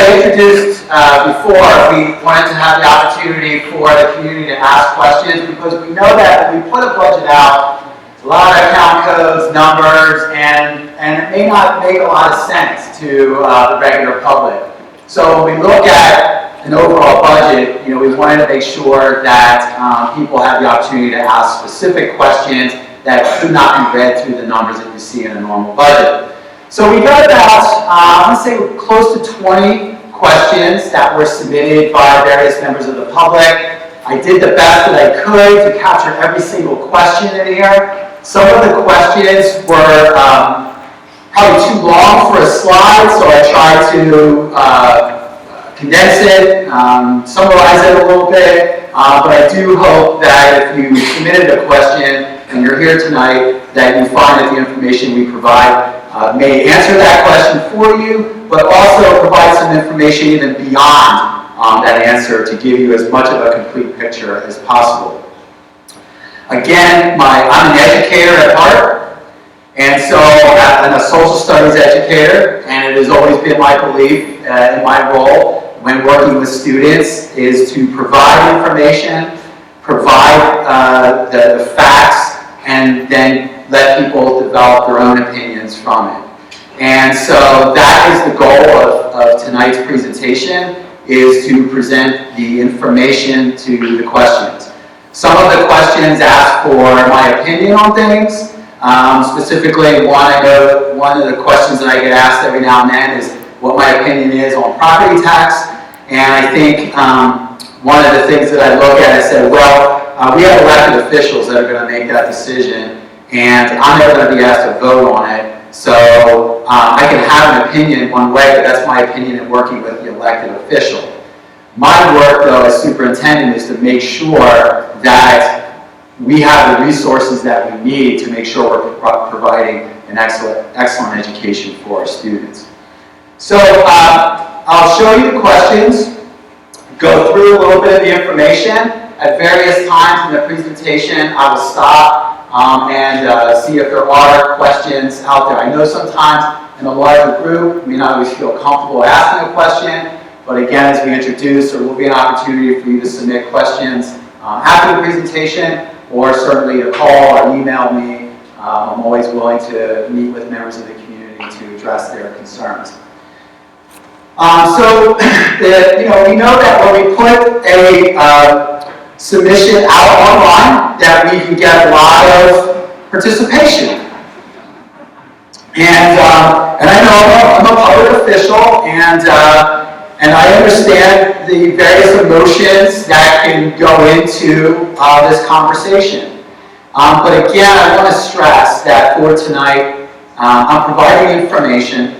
I introduced before, we wanted to have the opportunity for the community to ask questions, because we know that when we put a budget out, a lot of account codes, numbers, and it may not make a lot of sense to the regular public. So when we look at an overall budget, you know, we wanted to make sure that people have the opportunity to ask specific questions that could not be read through the numbers that you see in a normal budget. So we got about, I want to say, close to 20 questions that were submitted by various members of the public. I did the best that I could to capture every single question in here. Some of the questions were probably too long for a slide, so I tried to condense it, summarize it a little bit, but I do hope that if you submitted a question and you're here tonight, that you find that the information we provide may answer that question for you, but also provide some information even beyond that answer to give you as much of a complete picture as possible. Again, I'm an educator at heart, and so I'm a social studies educator, and it has always been my belief in my role when working with students is to provide information, provide the facts, and then let people develop their own opinions from it. And so that is the goal of tonight's presentation, is to present the information to the questions. Some of the questions ask for my opinion on things. Specifically, one of the questions that I get asked every now and then is what my opinion is on property tax. And I think one of the things that I look at, I said, well, we have elected officials that are going to make that decision, and I'm never going to be asked to vote on it. So I can have an opinion one way, but that's my opinion in working with the elected official. My work, though, as superintendent, is to make sure that we have the resources that we need to make sure we're providing an excellent education for our students. So I'll show you the questions, go through a little bit of the information. At various times in the presentation, I will stop and see if there are questions out there. I know sometimes in a larger group, we may not always feel comfortable asking a question, but again, as we introduce, there will be an opportunity for you to submit questions after the presentation, or certainly to call or email me. I'm always willing to meet with members of the community to address their concerns. We know that when we put a submission out online, that we can get a lot of participation. And I know I'm a public official, and I understand the various emotions that can go into this conversation. But again, I want to stress that for tonight, I'm providing information.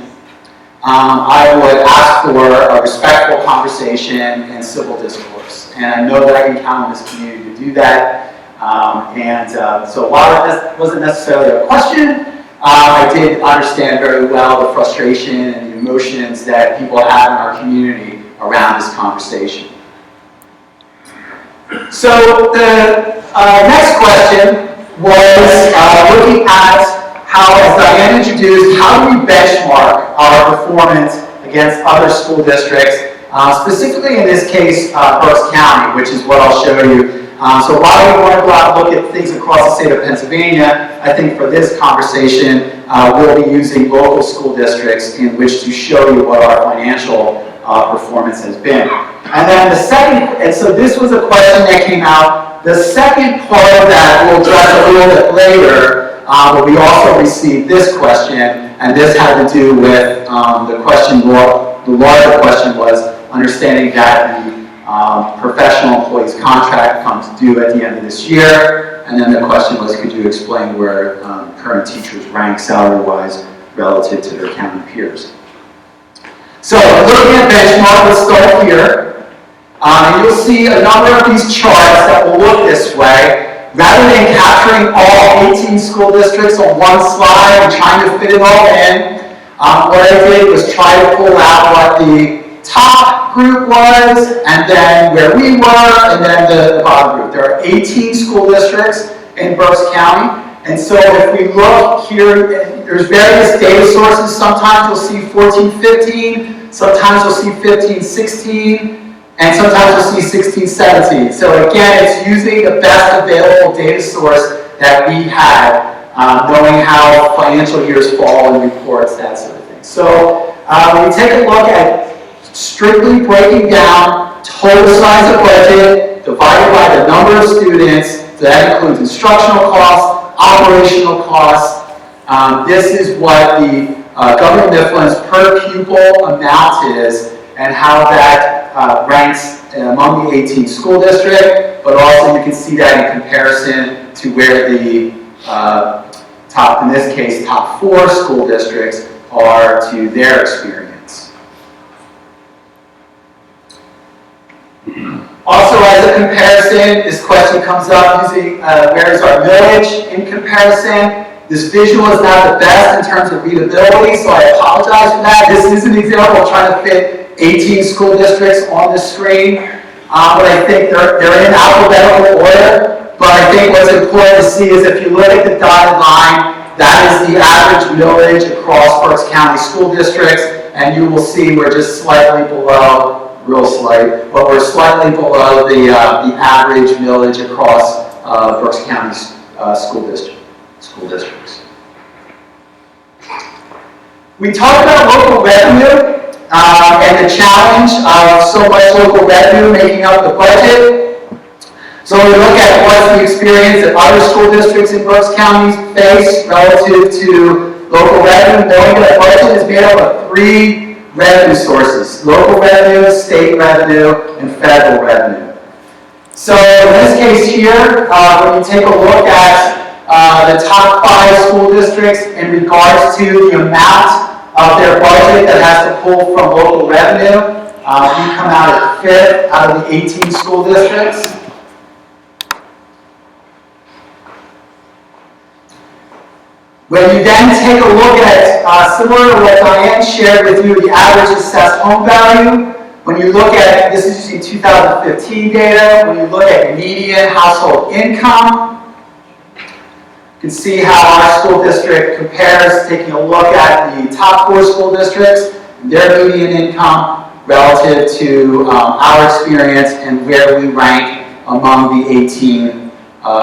I would ask for a respectful conversation and civil discourse. And I know that I can count on this community to do that. So while this wasn't necessarily a question, I did understand very well the frustration and the emotions that people have in our community around this conversation. So the next question was looking at how, as Diane introduced, how do we benchmark our performance against other school districts, specifically in this case, Berks County, which is what I'll show you. So while we want to go out and look at things across the state of Pennsylvania, I think for this conversation, we'll be using local school districts in which to show you what our financial performance has been. And then the second, and so this was a question that came out. The second part of that we'll address a little bit later, but we also received this question, and this had to do with the question, the larger question was understanding that the professional employee's contract comes due at the end of this year, and then the question was, could you explain where current teachers rank salary-wise relative to their county peers? So looking at benchmark, let's start here. And you'll see a number of these charts that will look this way. Rather than capturing all 18 school districts on one slide and trying to fit it all in, what I did was try to pull out what the top group was, and then where we were, and then the bottom group. There are 18 school districts in Berks County, and so if we look here, there's various data sources. Sometimes you'll see 14, 15, sometimes you'll see 15, 16, and sometimes you'll see 16, 17. So again, it's using the best available data source that we had, knowing how financial years fall in reports, that sort of thing. So when we take a look at strictly breaking down total size of budget divided by the number of students, so that includes instructional costs, operational costs. This is what the Governor Mifflin's per pupil amount is, and how that ranks among the 18 school district, but also you can see that in comparison to where the top, in this case, top 4 school districts are to their experience. Also, as a comparison, this question comes up using where is our millage in comparison. This visual is not the best in terms of readability, so I apologize for that. This is an example of trying to fit 18 school districts on the screen, but I think they're in alphabetical order. But I think what's important to see is if you look at the dotted line, that is the average millage across Berks County school districts, and you will see we're just slightly below, real slight, but we're slightly below the average millage across Berks County school districts. We talked about local revenue and the challenge of so much local revenue making up the budget. So we look at what's the experience that other school districts in Berks County face relative to local revenue, knowing that budget is made up of 3 revenue sources: local revenue, state revenue, and federal revenue. So in this case here, when you take a look at the top 5 school districts in regards to the amount of their budget that has to pull from local revenue, we come out at 5th out of the 18 school districts. When you then take a look at, similar to what Diane shared with you, the average assessed home value, when you look at, this is using 2015 data, when you look at median household income, you can see how our school district compares, taking a look at the top 4 school districts, their median income relative to our experience and where we rank among the 18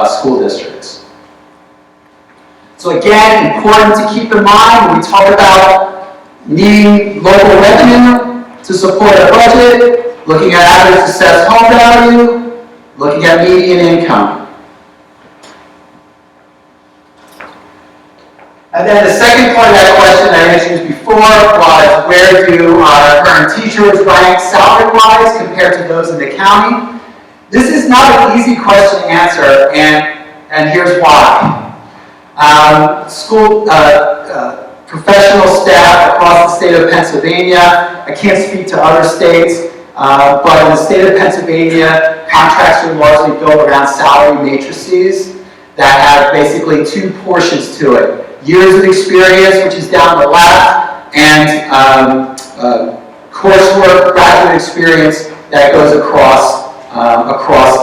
school districts. So again, important to keep in mind when we talk about needing local revenue to support a budget, looking at average assessed home value, looking at median income. And then the second part of that question that I answered before was, where do our current teachers rank salary-wise compared to those in the county? This is not an easy question to answer, and here's why. Professional staff across the state of Pennsylvania, I can't speak to other states, but in the state of Pennsylvania, contracts are largely built around salary matrices that have basically 2 portions to it. Years of experience, which is down the left, and coursework, graduate experience that goes across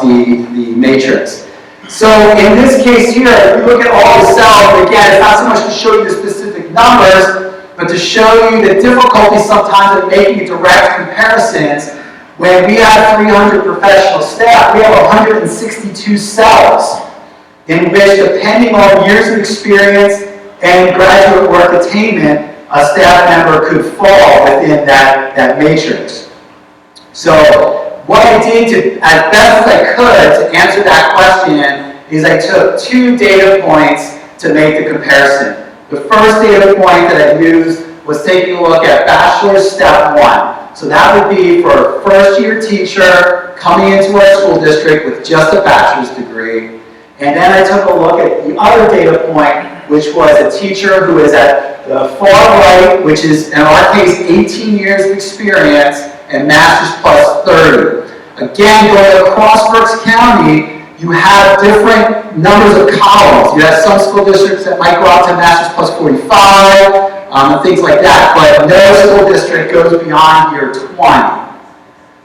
the matrix. So in this case here, if you look at all the cells, again, it's not so much to show you the specific numbers, but to show you the difficulty sometimes of making direct comparisons. When we have 300 professional staff, we have 162 cells in which, depending on years of experience and graduate work attainment, a staff member could fall within that matrix. So what I did to, as best as I could to answer that question is I took 2 data points to make the comparison. The first data point that I used was taking a look at bachelor's step 1. So that would be for a first-year teacher coming into our school district with just a bachelor's degree. And then I took a look at the other data point, which was a teacher who is at the far right, which is, in our case, 18 years of experience and master's plus 30. Again, going across Berks County, you have different numbers of columns. You have some school districts that might go out to master's plus 45, and things like that, but no school district goes beyond year 20.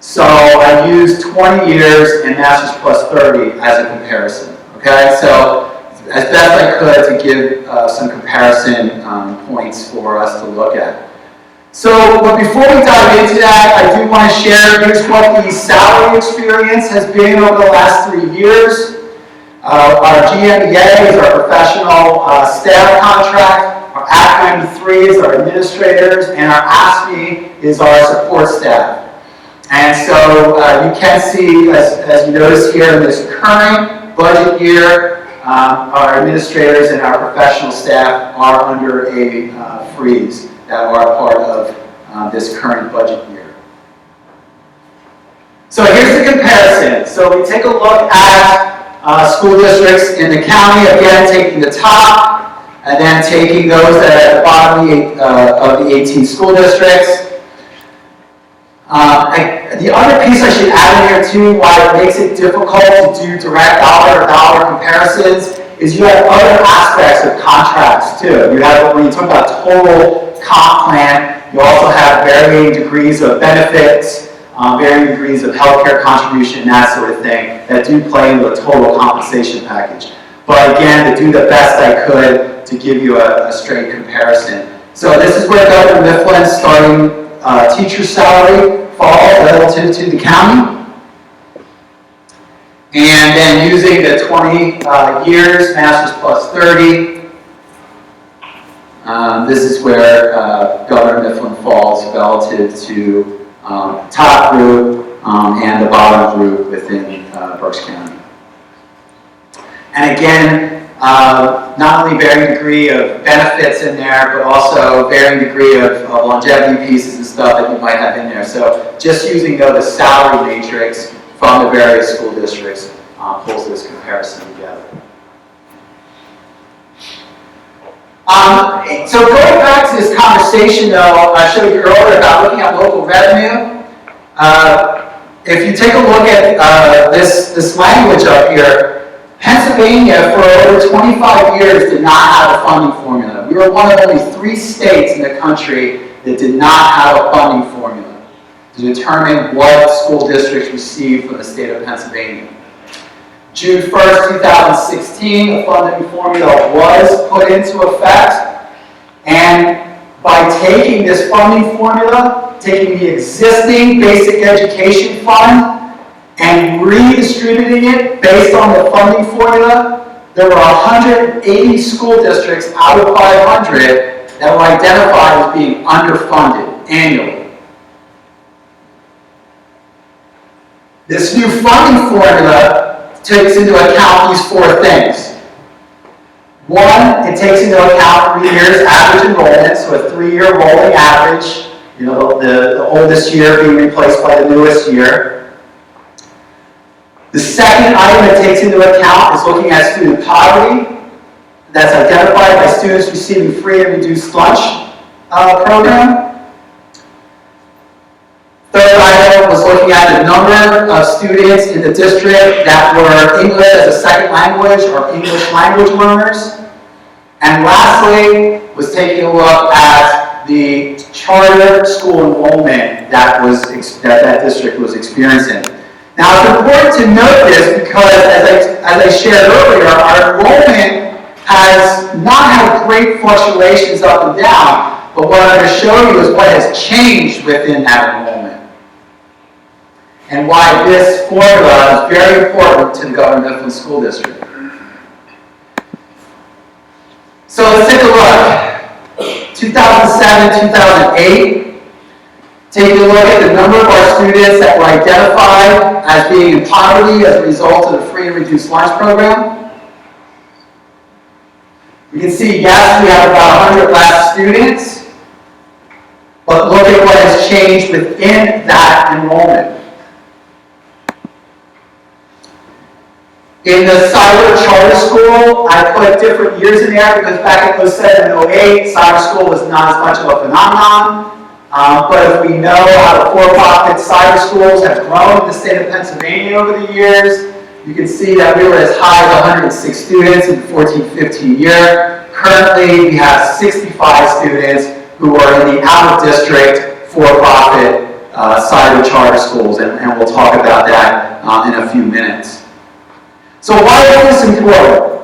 So I used 20 years and master's plus 30 as a comparison. Okay, so as best I could to give some comparison points for us to look at. So, but before we dive into that, I do want to share here's what the salary experience has been over the last 3 years. Our GMEA is our professional staff contract, our Act 93 is our administrators, and our ASME is our support staff. And so you can see, as you notice here in this current budget year, our administrators and our professional staff are under a freeze that are part of this current budget year. So here's the comparison. So we take a look at school districts in the county, again taking the top, and then taking those that are at the bottom of the 18 school districts. The other piece I should add in here too, why it makes it difficult to do direct dollar-to-dollar comparisons, is you have other aspects of contracts too. You have, when you talk about total comp plan, you also have varying degrees of benefits, varying degrees of healthcare contribution, that sort of thing, that do play into the total compensation package. But again, to do the best I could to give you a straight comparison. So this is where Governor Mifflin's starting teacher salary falls relative to the county. And then using the 20 years, master's plus 30, this is where Governor Mifflin falls relative to top group and the bottom group within Berks County. And again, not only varying degree of benefits in there, but also varying degree of longevity pieces and stuff that you might have in there. So just using the salary matrix from the various school districts pulls this comparison together. So going back to this conversation though, I showed you earlier about looking at local revenue. If you take a look at this language up here, Pennsylvania, for over 25 years, did not have a funding formula. We were one of only 3 states in the country that did not have a funding formula to determine what school districts received from the state of Pennsylvania. June 1st, 2016, a funding formula was put into effect, and by taking this funding formula, taking the existing basic education fund, and redistributing it based on the funding formula, there were 180 school districts out of 500 that were identified as being underfunded annually. This new funding formula takes into account these 4 things. 1, it takes into account 3 years average enrollment, so a 3-year rolling average, the oldest year being replaced by the newest year. The second item it takes into account is looking at student poverty. That's identified by students receiving free and reduced lunch program. Third item was looking at the number of students in the district that were English as a second language or English language learners. And lastly, was taking a look at the charter school enrollment that district was experiencing. Now, it's important to note this because, as I shared earlier, our enrollment has not had great fluctuations up and down, but what I'm going to show you is what has changed within that enrollment and why this formula is very important to the Governor Mifflin School District. So let's take a look. 2007, 2008. Taking a look at the number of our students that were identified as being in poverty as a result of the free and reduced lunch program. We can see, yes, we have about 100 less students, but look at what has changed within that enrollment. In the cyber charter school, I put different years in there because back in 07 and 08, cyber school was not as much of a phenomenon. But if we know how the for-profit cyber schools have grown in the state of Pennsylvania over the years, you can see that we were as high as 106 students in the 14-15 year. Currently, we have 65 students who are in the out-of-district for-profit cyber charter schools, and we'll talk about that in a few minutes. So why is this important?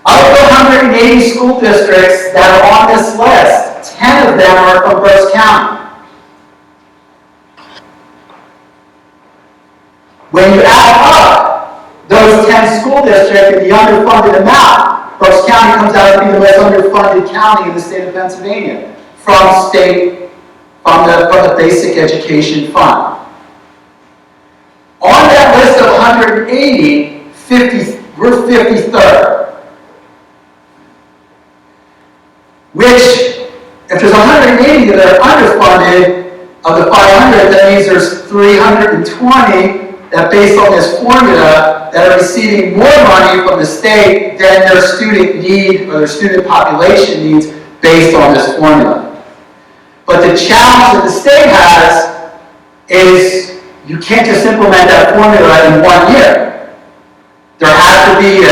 Of the 180 school districts that are on this list, 10 of them are from Berks County. When you add up those 10 school districts and the underfunded amount, Berks County comes out to be the most underfunded county in the state of Pennsylvania from the Basic Education Fund. On that list of 180, we're 53rd. Which, if there's 180 that are underfunded, of the 500, that means there's 320 that, based on this formula, that are receiving more money from the state than their student need or their student population needs based on this formula. But the challenge that the state has is you can't just implement that formula in 1 year. There has to be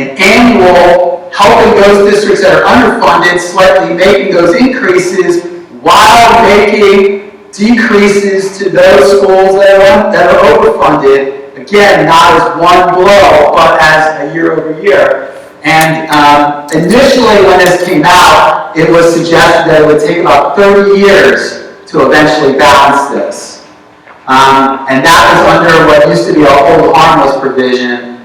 an annual helping those districts that are underfunded, slightly making those increases while making decreases to those schools that are overfunded. Again, not as one blow, but as a year over year. And initially when this came out, it was suggested that it would take about 30 years to eventually balance this. And that was under what used to be a hold harmless provision,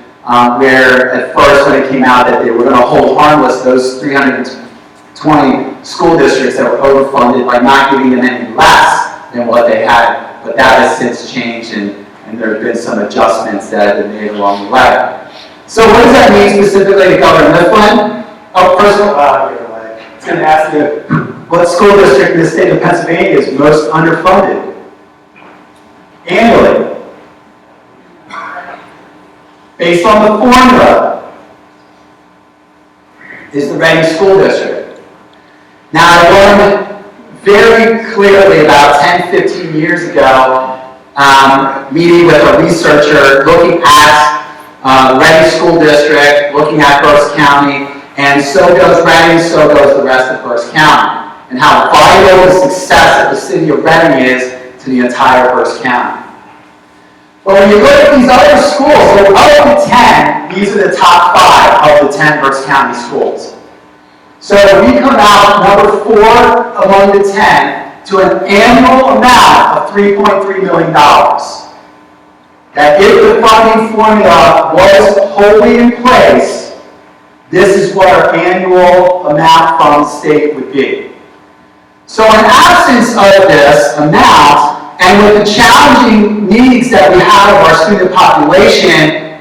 where at first when it came out that they were going to hold harmless those 320 school districts that were overfunded by not giving them any less than what they had. But that has since changed, and there have been some adjustments that have been made along the way. So what does that mean specifically to Governor Mifflin? Oh, first of all, I was going to ask you, what school district in the state of Pennsylvania is most underfunded annually? Based on the formula, is the Reading School District. Now, I learned very clearly about 10, 15 years ago, meeting with a researcher looking at Reading School District, looking at Berks County, and so goes Reading, so goes the rest of Berks County, and how vital the success of the city of Reading is to the entire Berks County. But when you look at these other schools, so of the 10, these are the top 5 of the 10 Berks County schools. So we come out number 4 among the 10 to an annual amount of $3.3 million. That if the funding formula was wholly in place, this is what our annual amount from the state would be. So in absence of this amount, and with the challenging needs that we have of our student population,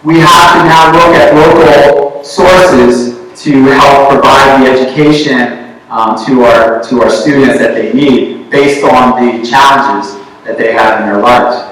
we have to now look at local sources to help provide the education to our students that they need based on the challenges that they have in their lives.